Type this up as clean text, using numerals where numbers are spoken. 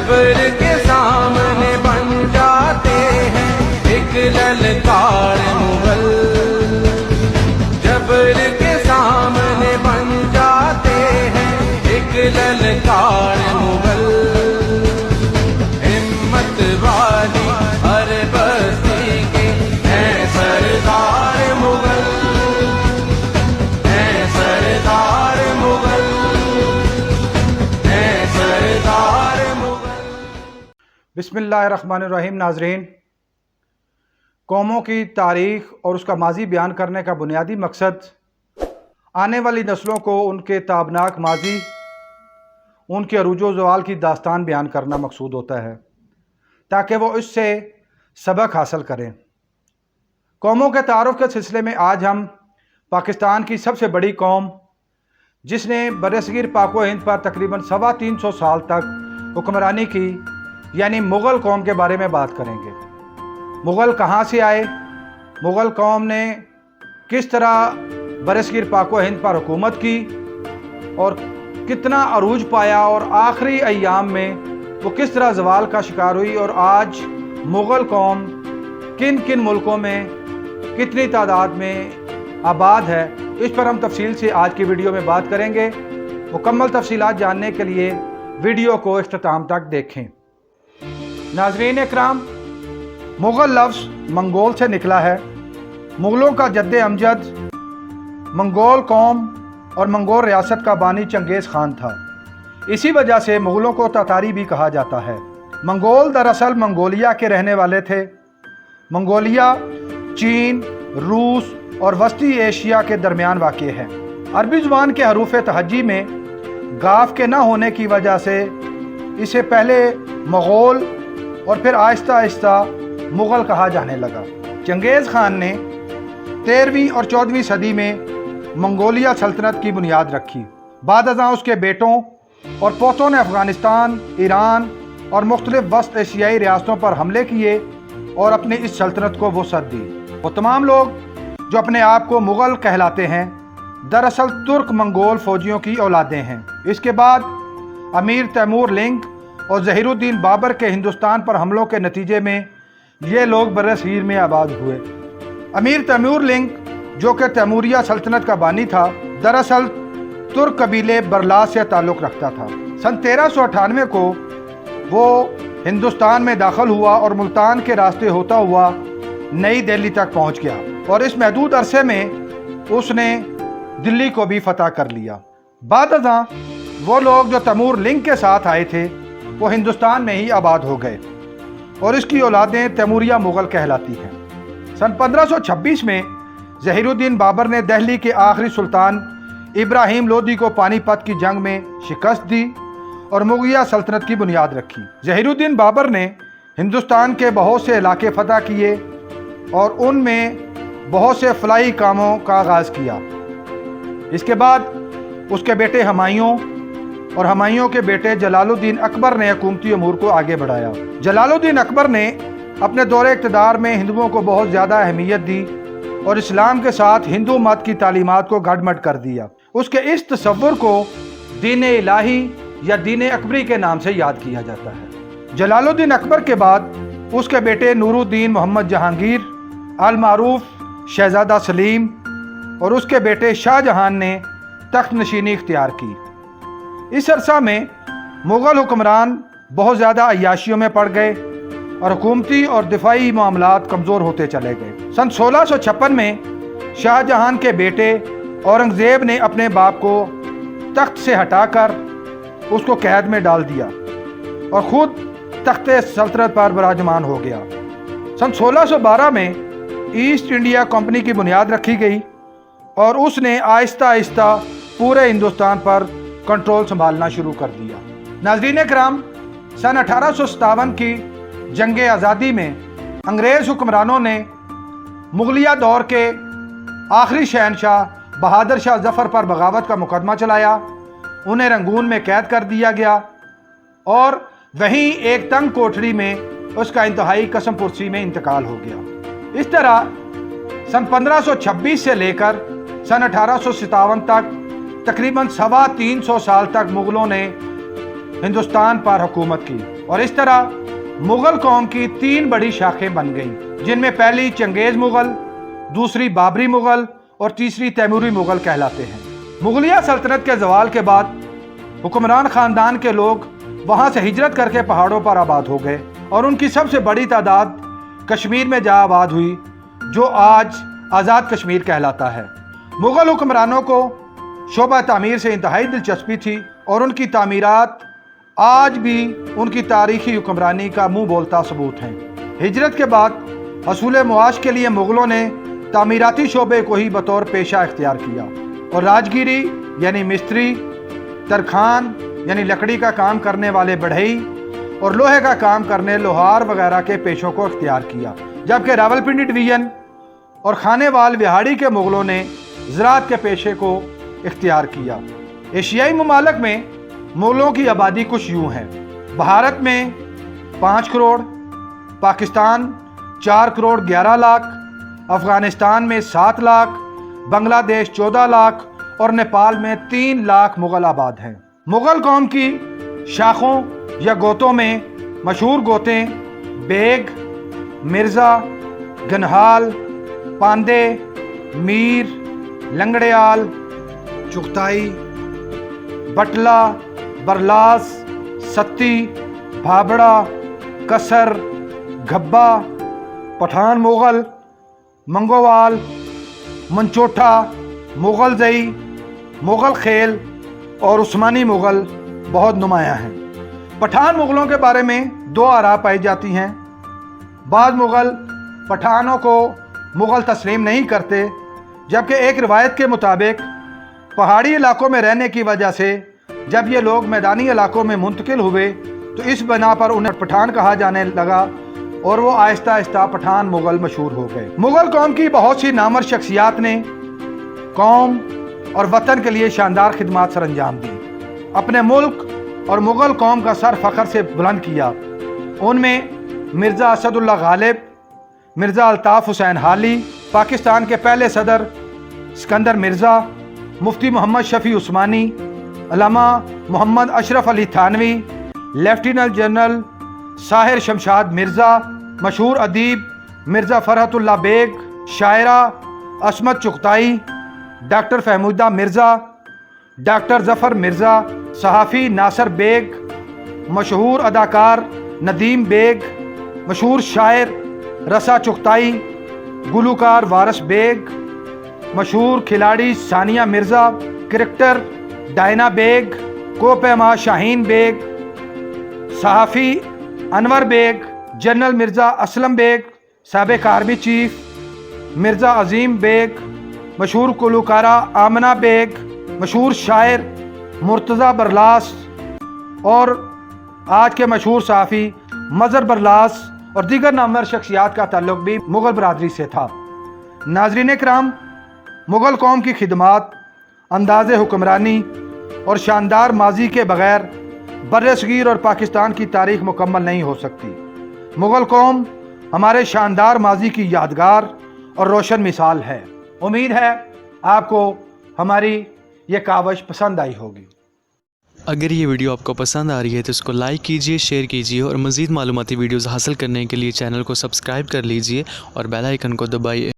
जबर के सामने बन जाते हैं एक ललकार मुगल, जबर के सामने बन जाते हैं एक ललकार मुगल। हिम्मत वाली हर बस्ती के हैं सरदार मुगल, हैं सरदार मुगल, हैं सरदार मुगल। बिस्मिल्लाहिर्रहमानिर्रहीम। नाज़रीन, कौमों की तारीख़ और उसका माजी बयान करने का बुनियादी मकसद आने वाली नस्लों को उनके ताबनाक माजी, उनके अरूज व ज़वाल की दास्तान बयान करना मकसूद होता है ताकि वो इससे सबक हासिल करें। कौमों के तारुफ़ के सिलसिले में आज हम पाकिस्तान की सबसे बड़ी कौम, जिसने बरसगीर पाक व हिंद पर तकरीबन 325 साल तक हुक्मरानी की, यानी मुग़ल कौम के बारे में बात करेंगे। मुग़ल कहाँ से आए, मुग़ल कौम ने किस तरह बरसगीर पाक व हिंद पर हुकूमत की और कितना अरूज पाया, और आखिरी अय्याम में वो किस तरह ज़वाल का शिकार हुई, और आज मुग़ल कौम किन किन मुल्कों में कितनी तादाद में आबाद है, इस पर हम तफसील से आज की वीडियो में बात करेंगे। मुकम्मल तफसीलात जानने के लिए वीडियो को इख्तिताम तक देखें। नाज़रीन इकराम, मुग़ल लफ्ज़ मंगोल से निकला है। मुग़लों का जद्द अमजद मंगोल कौम और मंगोल रियासत का बानी चंगेज़ खान था। इसी वजह से मुग़लों को तातारी भी कहा जाता है। मंगोल दरअसल मंगोलिया के रहने वाले थे। मंगोलिया चीन, रूस और वस्ती एशिया के दरमियान वाक़ है। अरबी ज़ुबान के हरूफ तहज्जी में गाफ के न होने की वजह से इसे पहले मगोल और फिर आहिस्ता आहिस्ता मुग़ल कहा जाने लगा। चंगेज़ खान ने 13वीं और 14वीं सदी में मंगोलिया सल्तनत की बुनियाद रखी। बाद अज़ां उसके बेटों और पोतों ने अफ़गानिस्तान, ईरान और मुख्तलिफ़ वस्त एशियाई रियासतों पर हमले किए और अपनी इस सल्तनत को वसअत दी। वो तमाम लोग जो अपने आप को मुग़ल कहलाते हैं, दरअसल तुर्क मंगोल फ़ौजियों की औलादें हैं। इसके बाद अमीर तैमूर लिंग और ज़हीरुद्दीन बाबर के हिंदुस्तान पर हमलों के नतीजे में ये लोग बरसगीर में आबाद हुए। अमीर तैमूर लिंग, जो कि तैमूरिया सल्तनत का बानी था, दरअसल तुर्क कबीले बरलास से ताल्लुक़ रखता था। सन 1398 को वो हिंदुस्तान में दाखिल हुआ और मुल्तान के रास्ते होता हुआ नई दिल्ली तक पहुंच गया, और इस महदूद अरसे में उसने दिल्ली को भी फतह कर लिया। बाद अज़ां वो लोग जो तैमूर लिंग के साथ आए थे वो हिंदुस्तान में ही आबाद हो गए और इसकी औलादें तैमूरिया मुग़ल कहलाती हैं। सन 1526 में ज़हीरुद्दीन बाबर ने दिल्ली के आखिरी सुल्तान इब्राहिम लोदी को पानीपत की जंग में शिकस्त दी और मुग़लिया सल्तनत की बुनियाद रखी। ज़हीरुद्दीन बाबर ने हिंदुस्तान के बहुत से इलाके फतह किए और उनमें बहुत से फलाही कामों का आगाज़ किया। इसके बाद उसके बेटे हमायूं और हमायूं के बेटे जलालुद्दीन अकबर ने हुकूमती अमूर को आगे बढ़ाया। जलालुद्दीन अकबर ने अपने दौरे इक़्तिदार में हिंदुओं को बहुत ज़्यादा अहमियत दी और इस्लाम के साथ हिंदू मत की तालीमात को गड़मड़ कर दिया। उसके इस तसव्वुर को दीन इलाही या दीन अकबरी के नाम से याद किया जाता है। जलालुद्दीन अकबर के बाद उसके बेटे नूरुद्दीन मोहम्मद जहांगीर, अल मारूफ शहजादा सलीम और उसके बेटे शाहजहां ने तख्त नशीनी इख्तियार की। इस अरसा में मुग़ल हुक्मरान बहुत ज़्यादा अय्याशियों में पड़ गए और हुकूमती और दिफाई मामलात कमज़ोर होते चले गए। सन 1656 में शाहजहां के बेटे औरंगज़ेब ने अपने बाप को तख्त से हटाकर उसको कैद में डाल दिया और ख़ुद तख्त सल्तनत पर विराजमान हो गया। सन 1612 में ईस्ट इंडिया कंपनी की बुनियाद रखी गई और उसने आहिस्ता आहिस्ता पूरे हिंदुस्तान पर कंट्रोल संभालना शुरू कर दिया। नाज़रीन इकराम, सन 1857 की जंग आज़ादी में अंग्रेज़ हुक्मरानों ने मुग़लिया दौर के आखिरी शहनशाह बहादुर शाह ज़फ़र पर बगावत का मुकदमा चलाया। उन्हें रंगून में कैद कर दिया गया और वहीं एक तंग कोठरी में उसका इंतहाई कसम पुरसी में इंतकाल हो गया। इस तरह सन 1526 से लेकर सन 1857 तक तकरीबन 325 साल तक मुग़लों ने हिंदुस्तान पर हुकूमत की और इस तरह मुग़ल कौम की 3 बड़ी शाखें बन गईं, जिनमें पहली चंगेज़ मुग़ल, दूसरी बाबरी मुग़ल और तीसरी तैमूरी मुग़ल कहलाते हैं। मुग़लिया सल्तनत के ज़वाल के बाद हुक्मरान ख़ानदान के लोग वहाँ से हिजरत करके पहाड़ों पर आबाद हो गए और उनकी सबसे बड़ी तादाद कश्मीर में जा आबाद हुई, जो आज आज़ाद कश्मीर कहलाता है। मुग़ल हुक्मरानों को शोबा तामीर से इंतहाई दिलचस्पी थी और उनकी तामीरात आज भी उनकी तारीखी हुक्मरानी का मुँह बोलता सबूत हैं। हिजरत के बाद हसूल मुआश के लिए मुग़लों ने तामीराती शोबे को ही बतौर पेशा इख्तियार किया और राजगिरी यानी मिस्त्री, तरखान यानी लकड़ी का काम करने वाले बढ़ई और लोहे का काम करने लोहार वगैरह के पेशों को इख्तियार किया, जबकि रावलपिंडी डिवीज़न और खानेवाल विहाड़ी के मुग़लों ने ज़राअत के पेशे को इख्तियार किया। एशियाई ममालिक में मुग़लों की आबादी कुछ यूँ है। भारत में 5 करोड़, पाकिस्तान 4 करोड़ 11 लाख, अफ़गानिस्तान में 7 लाख, बांग्लादेश 14 लाख और नेपाल में 3 लाख मुग़ल आबाद हैं। मुग़ल कौम की शाखों या गोतों में मशहूर गोतें बेग, मिर्ज़ा, गनहाल, पांदे, मीर, लंगड़ेयाल, चुगताई, बटला, बरलास, सत्ती, भाबड़ा, कसर, घब्बा, पठान मुग़ल, मंगोवाल, मंचोठा, मुग़ल ज़ई, मुग़ल खेल और उस्मानी मुग़ल बहुत नुमायाँ हैं। पठान मुग़लों के बारे में 2 आरा पाई जाती हैं। बाद मुग़ल पठानों को मुग़ल तस्लीम नहीं करते, जबकि एक रिवायत के मुताबिक पहाड़ी इलाकों में रहने की वजह से जब ये लोग मैदानी इलाकों में मुंतकिल हुए तो इस बना पर उन्हें पठान कहा जाने लगा और वो आहिस्ता आहिस्ता पठान मुग़ल मशहूर हो गए। मुग़ल कौम की बहुत सी नामवर शख्सियात ने कौम और वतन के लिए शानदार खिदमात सर अंजाम दी, अपने मुल्क और मुग़ल कौम का सर फ़ख्र से बुलंद किया। उनमें मिर्ज़ा असदुल्ला गालिब, मिर्ज़ा अल्ताफ़ हुसैन हाली, पाकिस्तान के पहले सदर सिकंदर मिर्ज़ा, मुफ्ती मोहम्मद शफ़ी उस्मानी, अल्लामा मोहम्मद अशरफ अली थानवी, लेफ्टिनेंट जनरल साहिर शमशाद मिर्ज़ा, मशहूर अदीब मिर्ज़ा फ़रहतुल्लाह बेग, शायरा असमत चुगताई, डॉक्टर फहमुदा मिर्ज़ा, डॉक्टर ज़फ़र मिर्ज़ा, सहाफ़ी नासर बेग, मशहूर अदाकार नदीम बेग, मशहूर शायर रसा चुगताई, गुलूकार वारस बेग, मशहूर खिलाड़ी सानिया मिर्ज़ा, क्रिकेटर डायना बेग, कोपैमा शाहीन बेग, सहाफ़ी अनवर बेग, जनरल मिर्ज़ा असलम बेग, साबिक़ आर्मी चीफ मिर्ज़ा अज़ीम बेग, मशहूर गुलूकारा आमना बेग, मशहूर शायर मुर्तज़ा बरलास और आज के मशहूर सहाफ़ी मज़हर बरलास और दीगर नामवर शख्सियात का ताल्लुक भी मुग़ल बरादरी से था। नाज़रीन किराम, मुग़ल कौम की खिदमात, अंदाज़ हुक्मरानी और शानदार माजी के बग़ैर बर्र-ए-सग़ीर और पाकिस्तान की तारीख़ मुकम्मल नहीं हो सकती। मुग़ल कौम हमारे शानदार माजी की यादगार और रोशन मिसाल है। उम्मीद है आपको हमारी ये कावश पसंद आई होगी। अगर ये वीडियो आपको पसंद आ रही है तो इसको लाइक कीजिए, शेयर कीजिए और मज़ीद मालूमाती वीडियोज़ हासिल करने के लिए चैनल को सब्सक्राइब कर लीजिए और बेल आइकन को दबाइए।